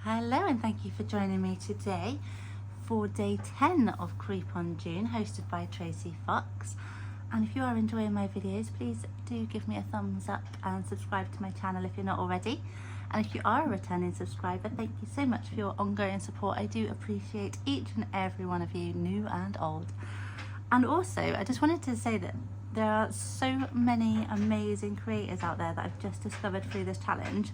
Hello and thank you for joining me today for day 10 of Creep on June, hosted by Tracie Fox. And if you are enjoying my videos, please do give me a thumbs up and subscribe to my channel if you're not already. And if you are a returning subscriber, thank you so much for your ongoing support. I do appreciate each and every one of you, new and old. And also, I just wanted to say that there are so many amazing creators out there that I've just discovered through this challenge.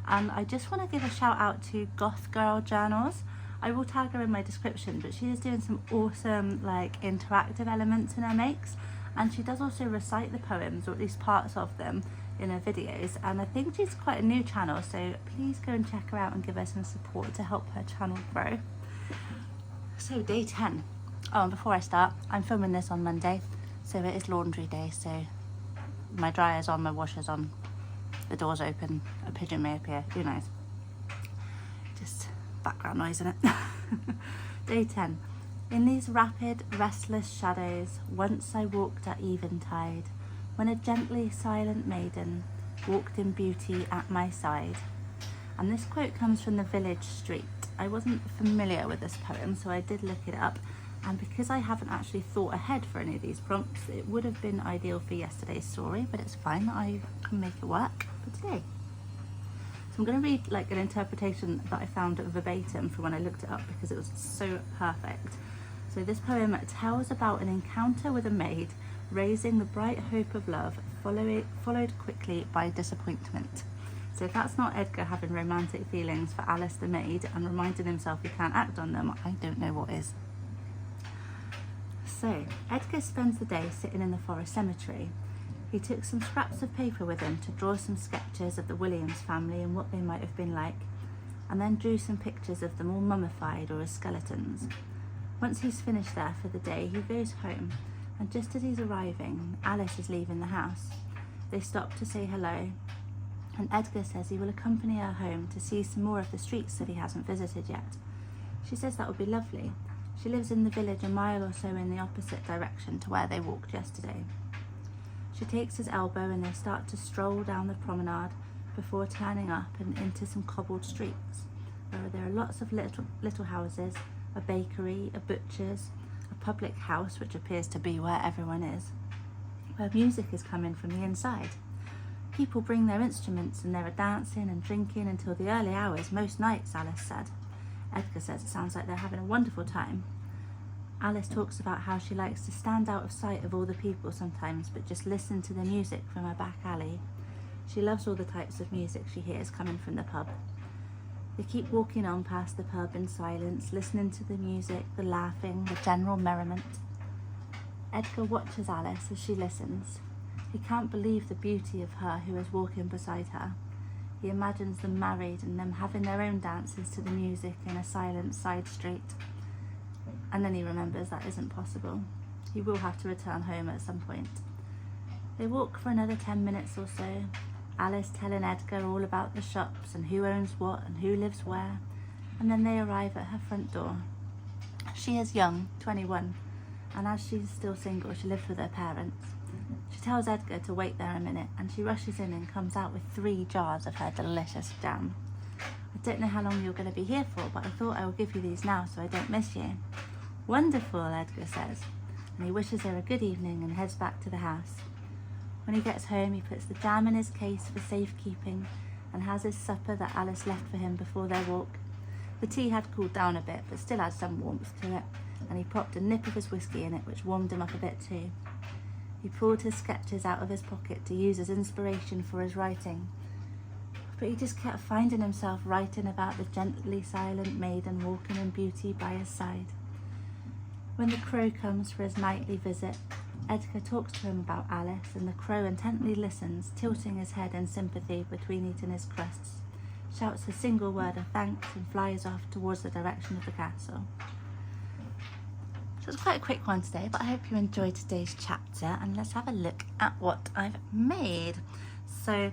And I just want to give a shout out to Goth Girl Journals. I will tag her in my description, but she is doing some awesome like interactive elements in her makes, and she does also recite the poems, or at least parts of them, in her videos. And I think she's quite a new channel, so please go and check her out and give her some support to help her channel grow. So day 10. Oh, and before I start, I'm filming this on Monday, so it is laundry day, so my dryer's on, my washer's on, the door's open, a pigeon may appear, who knows. Just background noise, isn't it? Day 10. In these rapid, restless shadows, once I walked at eventide, when a gently silent maiden walked in beauty at my side. And this quote comes from the village street. I wasn't familiar with this poem, so I did look it up. And because I haven't actually thought ahead for any of these prompts, it would have been ideal for yesterday's story, but it's fine, I can make it work for today. So I'm going to read like an interpretation that I found verbatim from when I looked it up because it was so perfect. So this poem tells about an encounter with a maid, raising the bright hope of love, followed quickly by disappointment. So if that's not Edgar having romantic feelings for Alice the maid and reminding himself he can't act on them, I don't know what is. So, Edgar spends the day sitting in the forest cemetery. He took some scraps of paper with him to draw some sketches of the Williams family and what they might have been like, and then drew some pictures of them all mummified or as skeletons. Once he's finished there for the day, he goes home, and just as he's arriving, Alice is leaving the house. They stop to say hello, and Edgar says he will accompany her home to see some more of the streets that he hasn't visited yet. She says that would be lovely. She lives in the village a mile or so in the opposite direction to where they walked yesterday. She takes his elbow and they start to stroll down the promenade before turning up and into some cobbled streets, where there are lots of little houses, a bakery, a butcher's, a public house, which appears to be where everyone is, where music is coming from the inside. People bring their instruments and there are dancing and drinking until the early hours most nights, Alice said. Edgar says it sounds like they're having a wonderful time. Alice talks about how she likes to stand out of sight of all the people sometimes, but just listen to the music from her back alley. She loves all the types of music she hears coming from the pub. They keep walking on past the pub in silence, listening to the music, the laughing, the general merriment. Edgar watches Alice as she listens. He can't believe the beauty of her who is walking beside her. He imagines them married and them having their own dances to the music in a silent side street. And then he remembers that isn't possible. He will have to return home at some point. They walk for another 10 minutes or so, Alice telling Edgar all about the shops and who owns what and who lives where, and then they arrive at her front door. She is young, 21, and as she's still single, she lives with her parents. She tells Edgar to wait there a minute, and she rushes in and comes out with 3 jars of her delicious jam. I don't know how long you're going to be here for, but I thought I will give you these now so I don't miss you. Wonderful, Edgar says, and he wishes her a good evening and heads back to the house. When he gets home, he puts the jam in his case for safekeeping and has his supper that Alice left for him before their walk. The tea had cooled down a bit, but still had some warmth to it, and he popped a nip of his whiskey in it, which warmed him up a bit too. He pulled his sketches out of his pocket to use as inspiration for his writing, but he just kept finding himself writing about the gently silent maiden walking in beauty by his side. When the crow comes for his nightly visit, Edgar talks to him about Alice, and the crow intently listens, tilting his head in sympathy between eating his crusts, shouts a single word of thanks and flies off towards the direction of the castle. So it's quite a quick one today, but I hope you enjoyed today's chapter, and let's have a look at what I've made. So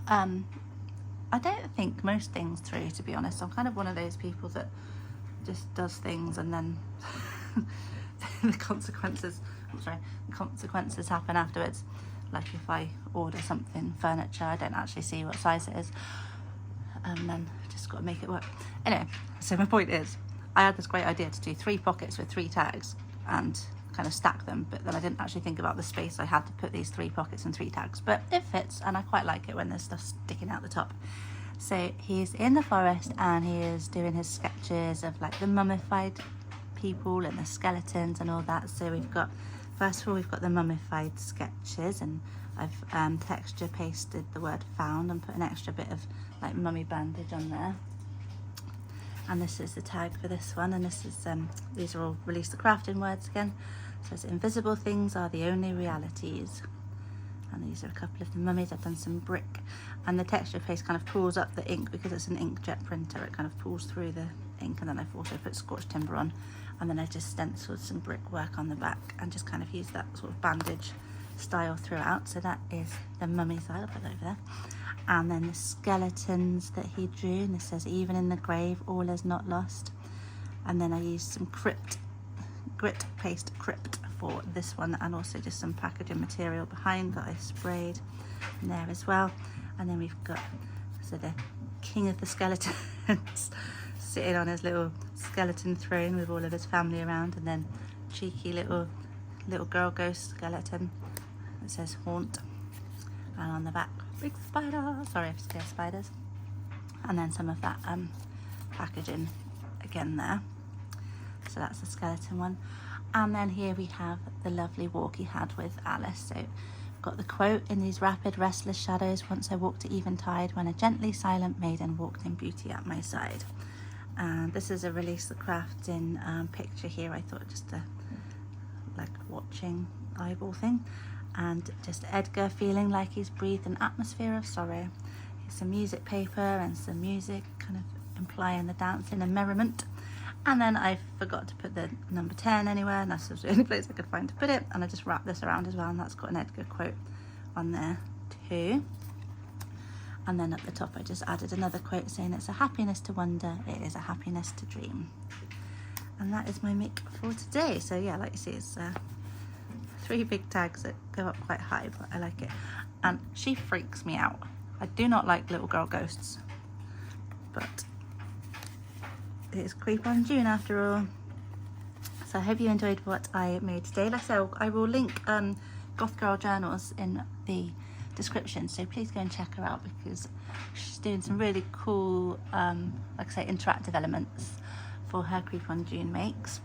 I don't think most things through, to be honest. I'm kind of one of those people that just does things and then the consequences happen afterwards. Like if I order something, furniture, I don't actually see what size it is. and then just got to make it work. Anyway, so my point is, I had this great idea to do 3 pockets with 3 tags and kind of stack them, but then I didn't actually think about the space I had to put these 3 pockets and 3 tags, but it fits, and I quite like it when there's stuff sticking out the top. So he's in the forest and he is doing his sketches of like the mummified people and the skeletons and all that. So we've got, first of all, we've got the mummified sketches, and I've texture pasted the word found and put an extra bit of like mummy bandage on there. And this is the tag for this one, and this is these are all release the crafting words again. So it's invisible things are the only realities. And these are a couple of the mummies. I've done some brick, and the texture paste kind of pulls up the ink because it's an inkjet printer. It kind of pulls through the ink, and then I've also put scorched timber on, and then I just stenciled some brickwork on the back and just kind of used that sort of bandage style throughout. So that is the mummy side. I'll put that over there. And then the skeletons that he drew, and this says even in the grave all is not lost. And then I used some grit paste crypt for this one, and also just some packaging material behind that I sprayed in there as well. And then we've got, so the king of the skeletons sitting on his little skeleton throne with all of his family around, and then cheeky little girl ghost skeleton that says haunt, and on the back big spider, sorry if scared spiders, and then some of that packaging again there. So that's the skeleton one. And then here we have the lovely walk he had with Alice. So got the quote, in these rapid restless shadows once I walked at eventide, when a gently silent maiden walked in beauty at my side. And this is a release the crafting picture here. I thought just a like watching eyeball thing, and just Edgar feeling like he's breathed an atmosphere of sorrow. Some music paper and some music kind of implying the dancing and merriment. And then I forgot to put the number 10 anywhere, and that's the only place I could find to put it, and I just wrapped this around as well, and that's got an Edgar quote on there too. And then at the top I just added another quote saying it's a happiness to wonder, it is a happiness to dream. And that is my make for today. So yeah, like you see, it's 3 big tags that go up quite high, but I like it. And she freaks me out. I do not like little girl ghosts, but it is Creep on June after all. So I hope you enjoyed what I made today. Like I said, I will link Goth Girl Journals in the description, so please go and check her out, because she's doing some really cool like I say, interactive elements for her Creep on June makes.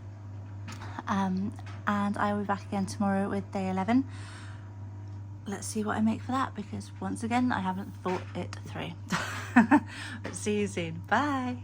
And I will be back again tomorrow with day 11. Let's see what I make for that, because once again I haven't thought it through. But see you soon. Bye.